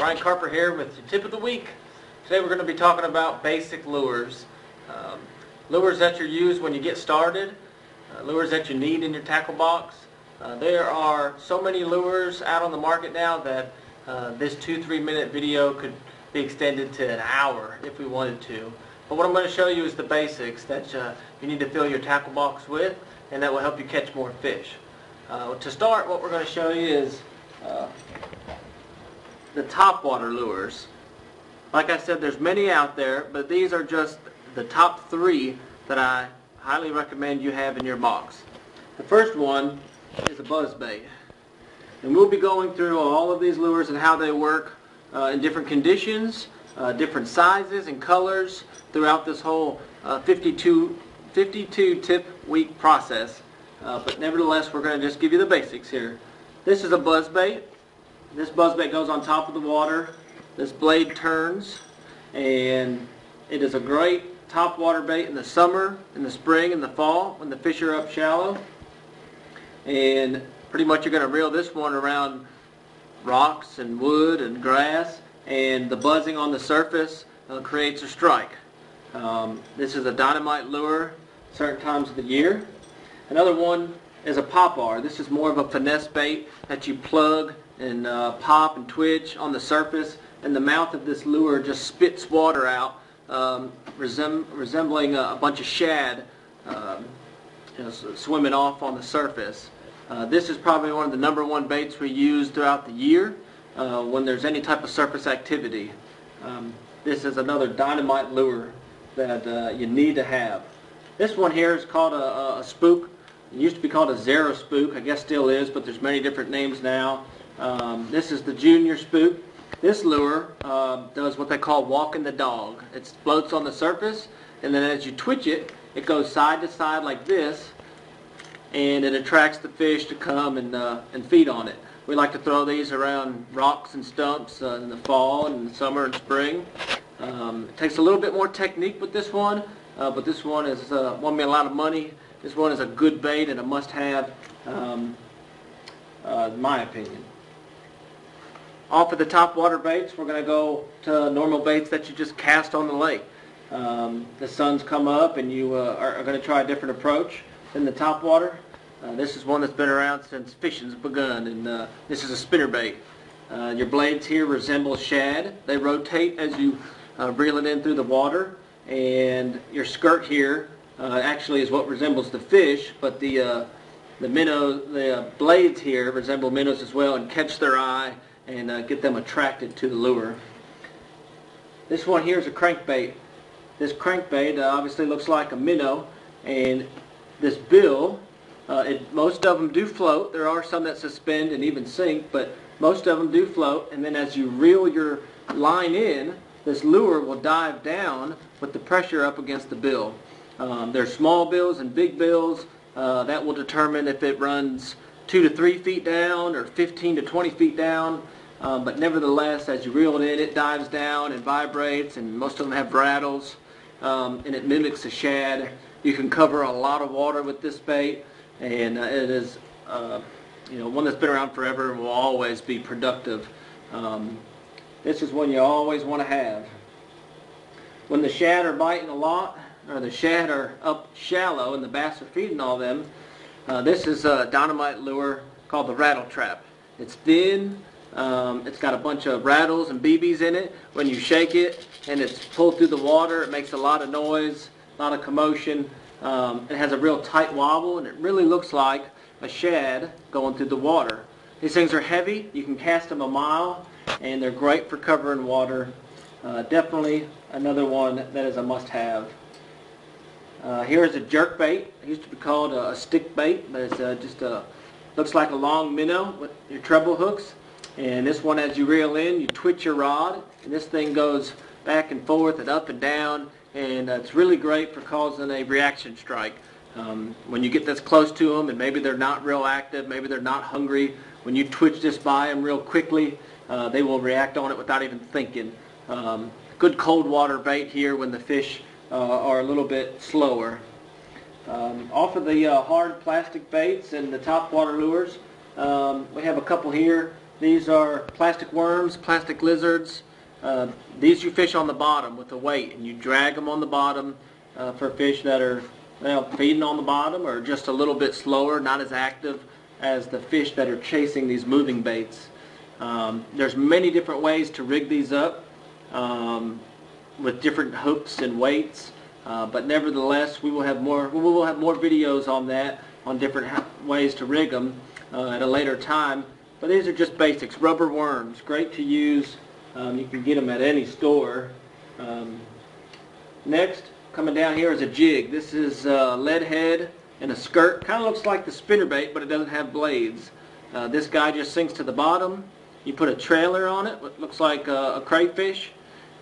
Brian Carper here with your tip of the week. Today we're going to be talking about basic lures. Lures that you use when you get started, lures that you need in your tackle box. There are so many lures out on the market now that this 2-3 minute video could be extended to an hour if we wanted to. But what I'm going to show you is the basics that you need to fill your tackle box with, and that will help you catch more fish. To start, what we're going to show you is the top water lures. Like I said, there's many out there, but these are just the top 3 that I highly recommend you have in your box. The first one is a buzzbait. And we'll be going through all of these lures and how they work in different conditions, different sizes and colors throughout this whole 52 tip week process. But nevertheless, we're going to just give you the basics here. This is a buzzbait. This buzzbait goes on top of the water. This blade turns, and it is a great top water bait in the summer, in the spring, in the fall when the fish are up shallow. And pretty much you're going to reel this one around rocks and wood and grass, and the buzzing on the surface creates a strike. This is a dynamite lure certain times of the year. Another one is a popper. This is more of a finesse bait that you plug and pop and twitch on the surface, and the mouth of this lure just spits water out, resembling a bunch of shad swimming off on the surface. This is probably one of the #1 baits we use throughout the year when there's any type of surface activity. This is another dynamite lure that you need to have. This one here is called a spook. It used to be called a Zero spook. I guess still is, but there's many different names now. This is the junior spook. This lure does what they call walking the dog. It floats on the surface, and then as you twitch it, it goes side to side like this, and it attracts the fish to come and feed on it. We like to throw these around rocks and stumps in the fall and the summer and spring. It takes a little bit more technique with this one, but this one is won me a lot of money. This one is a good bait and a must-have, in my opinion. Off of the top water baits, we're going to go to normal baits that you just cast on the lake. The sun's come up and you are going to try a different approach than the top water. This is one that's been around since fishing's begun, and this is a spinner bait. Your blades here resemble shad. They rotate as you reel it in through the water, and your skirt here actually is what resembles the fish, but the blades here resemble minnows as well and catch their eye and get them attracted to the lure. This one here is a crankbait. This crankbait obviously looks like a minnow, and this bill, most of them do float. There are some that suspend and even sink, but most of them do float, and then as you reel your line in, this lure will dive down with the pressure up against the bill. There's small bills and big bills. That will determine if it runs 2 to 3 feet down or 15 to 20 feet down. But nevertheless, as you reel it in, it dives down and vibrates, and most of them have rattles, and it mimics a shad. You can cover a lot of water with this bait, and it is one that's been around forever and will always be productive. This is one you always want to have. When the shad are biting a lot, or the shad are up shallow and the bass are feeding all them, this is a dynamite lure called the rattle trap. It's thin, it's got a bunch of rattles and BBs in it. When you shake it and it's pulled through the water, it makes a lot of noise, a lot of commotion. It has a real tight wobble, and it really looks like a shad going through the water. These things are heavy. You can cast them a mile, and they're great for covering water. Definitely another one that is a must-have. Here is a jerk bait. It used to be called a stick bait, but it's just looks like a long minnow with your treble hooks. And this one, as you reel in, you twitch your rod, and this thing goes back and forth and up and down, and it's really great for causing a reaction strike. When you get this close to them and maybe they're not real active, maybe they're not hungry, when you twitch this by them real quickly, they will react on it without even thinking. Good cold water bait here when the fish are a little bit slower. Off of the hard plastic baits and the top water lures, we have a couple here These are plastic worms, plastic lizards. These you fish on the bottom with a weight, and you drag them on the bottom for fish that are feeding on the bottom or just a little bit slower, not as active as the fish that are chasing these moving baits. There's many different ways to rig these up with different hooks and weights, but nevertheless we will have more videos on that, on different ways to rig them at a later time. But these are just basics. Rubber worms, great to use. You can get them at any store. Next, coming down here is a jig. This is a lead head and a skirt. Kind of looks like the spinnerbait, but it doesn't have blades. This guy just sinks to the bottom. You put a trailer on it, what looks like a crayfish,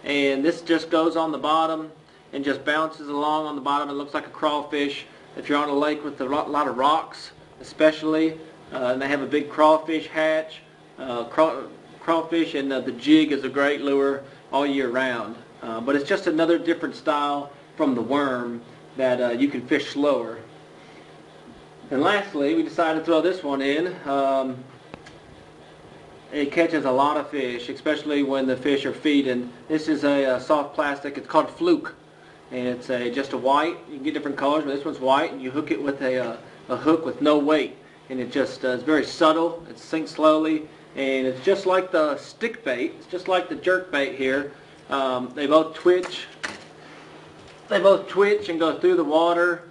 and this just goes on the bottom and just bounces along on the bottom. It looks like a crawfish. If you're on a lake with a lot of rocks, especially, and they have a big crawfish hatch, crawfish, and the jig is a great lure all year round. But it's just another different style from the worm that you can fish slower. And lastly, we decided to throw this one in. It catches a lot of fish, especially when the fish are feeding. This is a soft plastic. It's called Fluke, and it's just a white. You can get different colors, but this one's white, and you hook it with a hook with no weight, and it just is very subtle. It sinks slowly, and it's just like the stick bait. It's just like the jerk bait here. They both twitch. They both twitch and go through the water.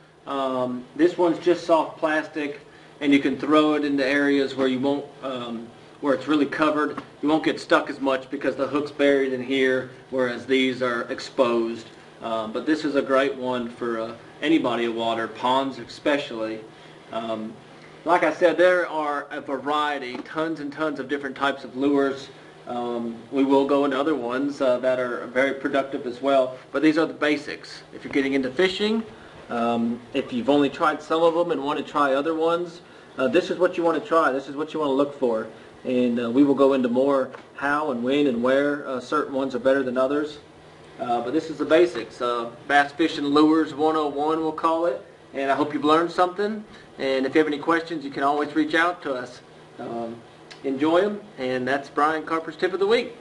This one's just soft plastic, and you can throw it into areas where you won't, where it's really covered. You won't get stuck as much because the hook's buried in here, whereas these are exposed. But this is a great one for any body of water, ponds especially. Like I said, there are a variety, tons and tons of different types of lures. We will go into other ones that are very productive as well, but these are the basics. If you're getting into fishing, if you've only tried some of them and want to try other ones, this is what you want to try. This is what you want to look for. And we will go into more how and when and where certain ones are better than others. But this is the basics. Bass Fishing Lures 101, we'll call it. And I hope you've learned something. And if you have any questions, you can always reach out to us. Enjoy them. And that's Brian Carper's Tip of the Week.